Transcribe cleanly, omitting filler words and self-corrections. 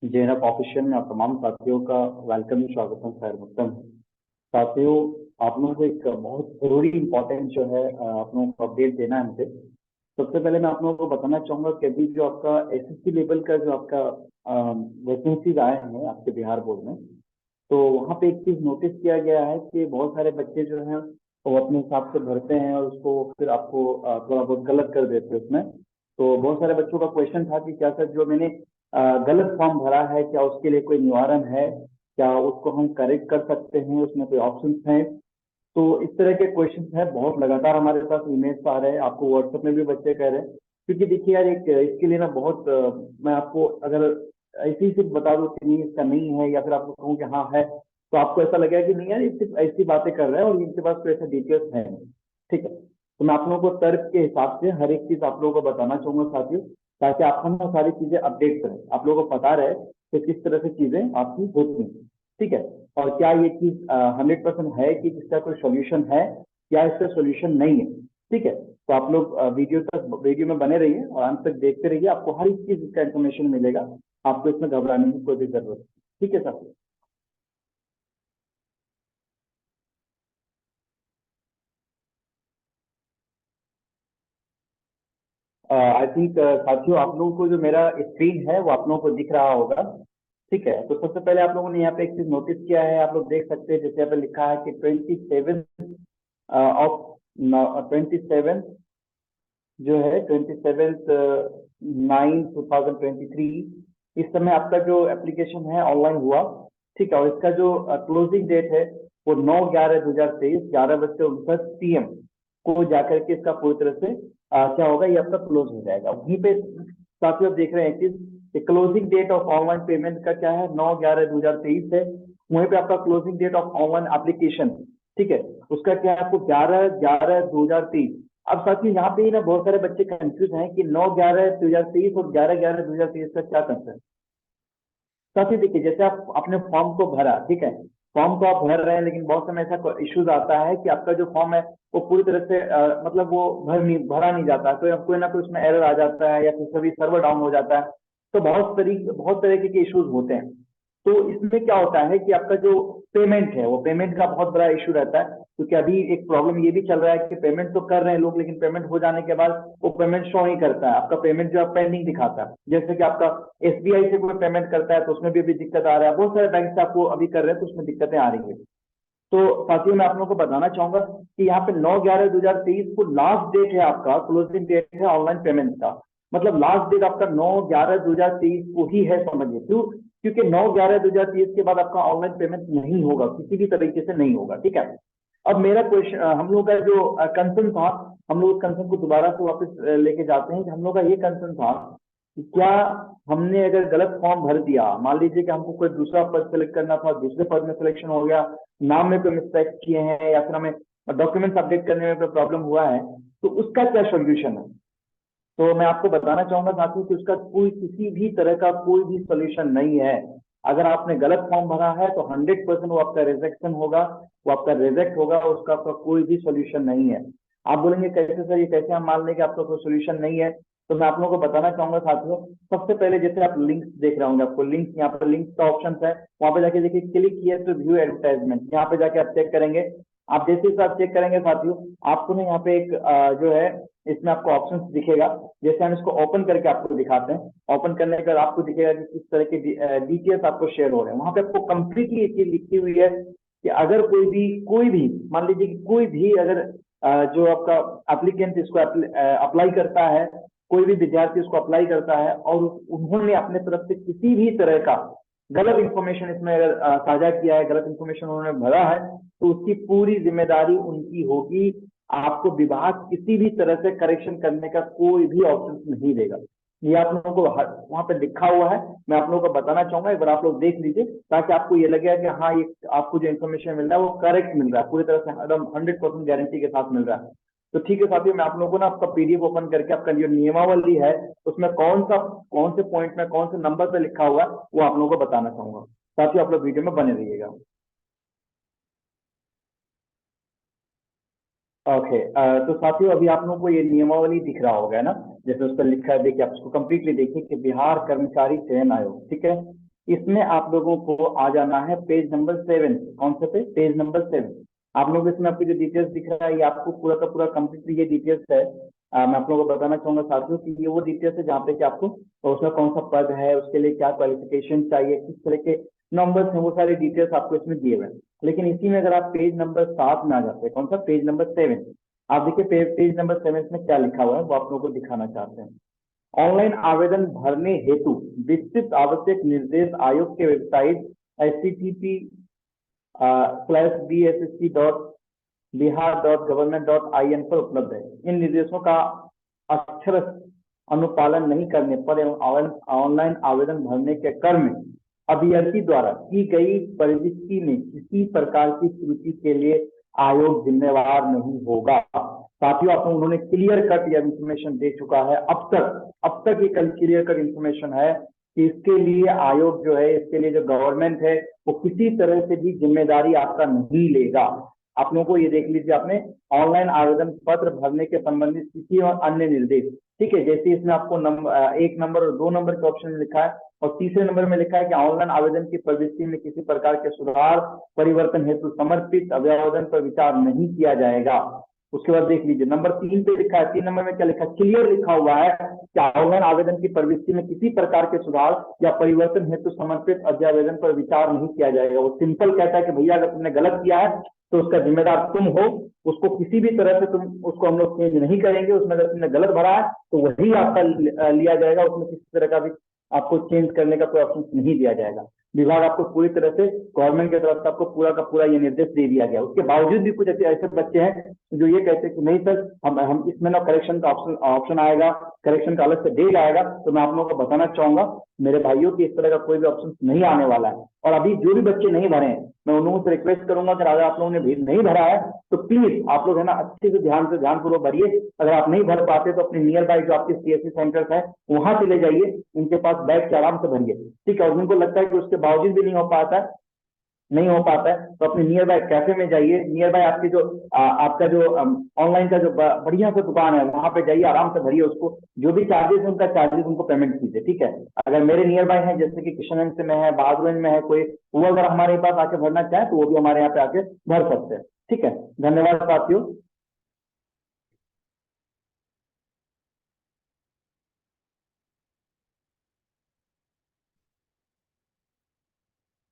JNF official में आप तमाम साथियों का वेलकम स्वागतम खैर मकदम। साथियों, आप लोगों को एक बहुत जरूरी इंपॉर्टेंट जो है आप लोगों को अपडेट देना है मुझे। सबसे पहले मैं आप लोगों को बताना चाहूंगा कि अभी जो आपका एसएससी लेवल का जो आपका वैकेंसीज आए हैं आपके बिहार बोर्ड में, तो वहाँ पे एक चीज नोटिस किया गया है कि बहुत सारे बच्चे जो हैं वो अपने हिसाब से भरते हैं और उसको फिर आपको थोड़ा बहुत गलत कर देते हैं उसमें। तो बहुत सारे बच्चों का क्वेश्चन था कि क्या सर जो मैंने गलत फॉर्म भरा है क्या उसके लिए कोई निवारण है, क्या उसको हम करेक्ट कर सकते हैं, उसमें कोई ऑप्शन है। तो इस तरह के क्वेश्चन है, बहुत लगातार हमारे पास ईमेल्स आ रहे हैं, आपको व्हाट्सएप में भी बच्चे कह रहे हैं। क्योंकि देखिए यार, एक इसके लिए ना बहुत मैं आपको अगर ऐसे ही सिर्फ बता दूं कि नहीं इसका नहीं है या फिर आपको कहूँ कि हाँ है, तो आपको ऐसा लगेगा कि नहीं यार ये सिर्फ ऐसी बातें कर रहे हैं और इनके पास कोई ऐसा डिटेल्स है नहीं। ठीक है, तो मैं आप लोगों को तर्क के हिसाब से हर एक चीज आप लोगों को बताना चाहूंगा साथियों, ताकि आपको ना सारी चीजें अपडेट करें, आप लोगों को पता रहे कि किस तरह से चीजें आपकी होती हैं। ठीक है, और क्या ये चीज 100% है कि इसका कोई सॉल्यूशन है या इसका सॉल्यूशन नहीं है। ठीक है, तो आप लोग वीडियो में बने रहिए और अंत तक देखते रहिए, आपको हर एक चीज का इन्फॉर्मेशन मिलेगा, आपको इसमें घबराने की कोई भी जरूरत नहीं। ठीक है साथियों, आई थिंक साथियों आप लोगों को जो मेरा स्क्रीन है वो आप लोगों को दिख रहा होगा। ठीक है, तो सबसे पहले आप लोगों ने यहाँ पे एक चीज नोटिस किया है, आप लोग देख सकते हैं जैसे यहाँ पे लिखा है कि 27 जो है 27/9/2023 इस समय आपका जो एप्लीकेशन है ऑनलाइन हुआ। ठीक है, और इसका जो क्लोजिंग डेट है वो 9/11/2023 11:59 PM को जाकर के इसका पूरी तरह से क्या होगा, ये आपका क्लोज हो जाएगा। वहीं पे साथियों आप देख रहे हैं कि closing date of online payment का क्या है, 9/11/2023 है। वहीं पे आपका closing date of online application, ठीक है, उसका क्या है आपको 11/11/2023। अब साथियों यहाँ पे ही ना बहुत सारे बच्चे कंफ्यूज हैं कि 9/11/2023 और 11/11/2023 का क्या कंसर्न। साथियों देखिए, जैसे आप अपने फॉर्म को भरा, ठीक है, फॉर्म को आप भर रहे हैं लेकिन बहुत समय ऐसा इश्यूज आता है कि आपका जो फॉर्म है वो पूरी तरह से मतलब वो भरा नहीं जाता, तो कोई ना कोई उसमें एरर आ जाता है या फिर कभी सर्वर डाउन हो जाता है। तो बहुत तरीके के इश्यूज होते हैं। तो इसमें क्या होता है कि आपका जो पेमेंट है वो पेमेंट का बहुत बड़ा इशू रहता है, क्योंकि अभी एक प्रॉब्लम ये भी चल रहा है कि पेमेंट तो कर रहे हैं लोग लेकिन पेमेंट हो जाने के बाद वो पेमेंट शो नहीं करता है, आपका पेमेंट जो है पेंडिंग दिखाता है। जैसे कि आपका एसबीआई से कोई पेमेंट करता है तो उसमें भी अभी दिक्कत आ रहा है, बहुत सारे बैंक से आपको अभी कर रहे हैं तो उसमें दिक्कतें आ रही है। तो साथियों मैं आप लोगों को बताना चाहूंगा कि यहाँ पे 9/11/2023 को लास्ट डेट है, आपका क्लोजिंग डेट है ऑनलाइन पेमेंट का। मतलब लास्ट डेट आपका 9/11/2023 को ही है, समझिए क्यों, क्योंकि 9/11/2023 के बाद आपका ऑनलाइन पेमेंट नहीं होगा, किसी भी तरीके से नहीं होगा। ठीक है, अब मेरा क्वेश्चन, हम लोग का जो कंसर्न था, हम लोग उस कंसर्न को दोबारा से वापस लेके जाते हैं कि हम लोग का ये कंसर्न था कि क्या हमने अगर गलत फॉर्म भर दिया, मान लीजिए कि हमको कोई दूसरा पद सेलेक्ट करना था, दूसरे पद में सिलेक्शन हो गया, नाम में कोई मिस्टेक किए हैं या फिर हमें डॉक्यूमेंट्स अपडेट करने में कोई प्रॉब्लम हुआ है, तो उसका क्या सोल्यूशन है। तो मैं आपको बताना चाहूंगा साथियों कि उसका कोई किसी भी तरह का कोई भी सोल्यूशन नहीं है। अगर आपने गलत फॉर्म भरा है तो 100% वो आपका रिजेक्शन होगा, वो आपका रिजेक्ट होगा, उसका आपका कोई भी सोल्यूशन नहीं है। आप बोलेंगे कैसे सर, ये कैसे हम मान लें कि आपका कोई सोल्यूशन नहीं है। तो मैं आप लोगों को बताना चाहूंगा साथियों, सबसे पहले जैसे आप लिंक्स देख रहे होंगे, आपको लिंक यहाँ पर लिंक का ऑप्शन है, वहां पे जाके देखिए click here to view advertisement, यहाँ पे जाके आप चेक करेंगे। आप जैसे ही आप चेक करेंगे साथियों, आपको ना यहाँ पे एक जो है इसमें आपको ऑप्शन दिखेगा। जैसे हम इसको ओपन करके आपको दिखाते हैं, ओपन करने के बाद आपको दिखेगा कि किस तरह के डिटेल्स आपको शेयर हो रहे हैं। वहां पे आपको कंप्लीटली एक चीज लिखी हुई है कि अगर कोई भी मान लीजिए कि कोई भी अगर जो आपका एप्लीकेंट इसको अप्लाई करता है, कोई भी विद्यार्थी इसको अप्लाई करता है और उन्होंने अपने तरफ से किसी भी तरह का गलत इंफॉर्मेशन इसमें अगर साझा किया है, गलत इंफॉर्मेशन उन्होंने भरा है, तो उसकी पूरी जिम्मेदारी उनकी होगी। आपको विभाग किसी भी तरह से करेक्शन करने का कोई भी ऑप्शन नहीं देगा। ये आप लोगों को वहां पे लिखा हुआ है, मैं आप लोगों को बताना चाहूंगा, एक बार आप लोग देख लीजिए ताकि आपको ये लगे कि हाँ ये आपको जो इन्फॉर्मेशन मिल रहा है वो करेक्ट मिल रहा है, पूरी तरह से एकदम 100% गारंटी के साथ मिल रहा है। तो ठीक है साथियों, मैं आप लोगों को ना आपका पीडीएफ ओपन करके आपका जो नियमावली है उसमें कौन से पॉइंट में कौन से नंबर पे लिखा हुआ है वो आप लोगों को बताना चाहूंगा। साथियों आप लोग वीडियो में बने रहिएगा। ओके, तो साथियों अभी आप लोगों को ये नियमावली दिख रहा होगा है ना, जैसे उस पर लिखा है, देखिए आप उसको कंप्लीटली देखिए कि बिहार कर्मचारी चयन आयोग, ठीक है, इसमें आप लोगों को आ जाना है पेज नंबर 7। कौन से पे? Page number 7। आप लोग इसमें आपको जो डिटेल्स दिख रहा है ये आपको पूरा का पूरा कंप्लीटली ये डिटेल्स है। मैं आप लोगों को बताना चाहूंगा साथियों कि ये वो डिटेल्स है जहाँ पे कि आपको उसमें कौन सा पद है, उसके लिए क्या क्वालिफिकेशन चाहिए, किस तरह के नंबर्स हैं, वो सारे डिटेल्स आपको इसमें दिए हुए हैं। लेकिन इसी में अगर आप पेज नंबर 7 में आ जाते हैं, कौन सा? Page number 7। आप देखिए पेज नंबर 7 में क्या लिखा हुआ है वो आप लोगों को दिखाना चाहते हैं। ऑनलाइन आवेदन भरने हेतु विस्तृत आवश्यक निर्देश आयोग के वेबसाइट http://bssc.bihar.government.in पर उपलब्ध है। इन निर्देशों का अक्षर अनुपालन नहीं करने पर एवं ऑनलाइन आवेदन भरने के क्रम में अभ्यर्थी द्वारा की गई प्रविष्टि में किसी प्रकार की त्रुटि के लिए आयोग जिम्मेवार नहीं होगा। साथियों आपको उन्होंने क्लियर कट यह इंफॉर्मेशन दे चुका है। अब तक ये क्लियर कट इंफॉर्मेशन है कि इसके लिए आयोग जो है, इसके लिए जो गवर्नमेंट है वो किसी तरह से भी जिम्मेदारी आपका नहीं लेगा। आप लोगों को ये देख लीजिए, आपने ऑनलाइन आवेदन पत्र भरने के संबंधित तिथि और अन्य निर्देश, ठीक है, जैसे इसमें आपको 1 नंबर और 2 नंबर के ऑप्शन में लिखा है और तीसरे नंबर में लिखा है कि ऑनलाइन आवेदन की प्रवृत्ति में किसी प्रकार के सुधार परिवर्तन हेतु समर्पित अभ्यावेदन पर विचार नहीं किया जाएगा। उसके बाद देख लीजिए नंबर 3 पे लिखा है, 3 नंबर में क्या लिखा है? क्लियर लिखा हुआ है कि ऑनलाइन आवेदन की प्रवृत्ति में किसी प्रकार के सुधार या परिवर्तन हेतु समर्पित अभ्यावेदन पर विचार नहीं किया जाएगा। वो सिंपल कहता है कि भैया अगर तुमने गलत किया है तो उसका जिम्मेदार तुम हो, उसको किसी भी तरह से तुम उसको हम लोग चेंज नहीं करेंगे। उसमें अगर तुमने गलत भरा है तो वही आपका लिया जाएगा, उसमें किसी तरह का भी आपको चेंज करने का कोई ऑप्शन नहीं दिया जाएगा। विभाग आपको पूरी तरह से गवर्नमेंट की तरफ से आपको पूरा का पूरा ये निर्देश दे दिया गया। उसके बावजूद भी कुछ ऐसे बच्चे हैं जो ये कहते हैं कि नहीं सर हम इसमें ना करेक्शन का ऑप्शन आएगा, करेक्शन का अलग से डेट आएगा। तो मैं आप लोगों को बताना चाहूंगा मेरे भाइयों की इस तरह का कोई भी ऑप्शन नहीं आने वाला है। और अभी जो भी बच्चे नहीं भरे हैं मैं उन लोगों से रिक्वेस्ट करूंगा कि अगर आप लोगों ने भी नहीं भरा है तो प्लीज आप लोग है ना अच्छे से ध्यानपूर्वक भरिए। अगर आप नहीं भर पाते तो अपने नियर बाय जो आपके सीएससी सेंटर्स है वहां चले जाइए, उनके पास बैठ के आराम से भरिए, ठीक है। और उनको लगता है कि उसके बावजूद भी नहीं हो पाता है तो अपने नियर बाय कैफे में जाइए, नियर बाय आपकी जो आपका जो ऑनलाइन का जो बढ़िया सा दुकान है वहां पे जाइए, आराम से भरिए उसको। जो भी चार्जेस है उनका चार्जेस उनको पेमेंट कीजिए, ठीक है। अगर मेरे नियर बाय है जैसे कि किशनगंज में है, बहादुरगंज में है कोई, वो अगर हमारे पास आके भरना चाहे तो वो भी हमारे यहाँ पे आके भर सकते हैं, ठीक है। धन्यवाद साथियों।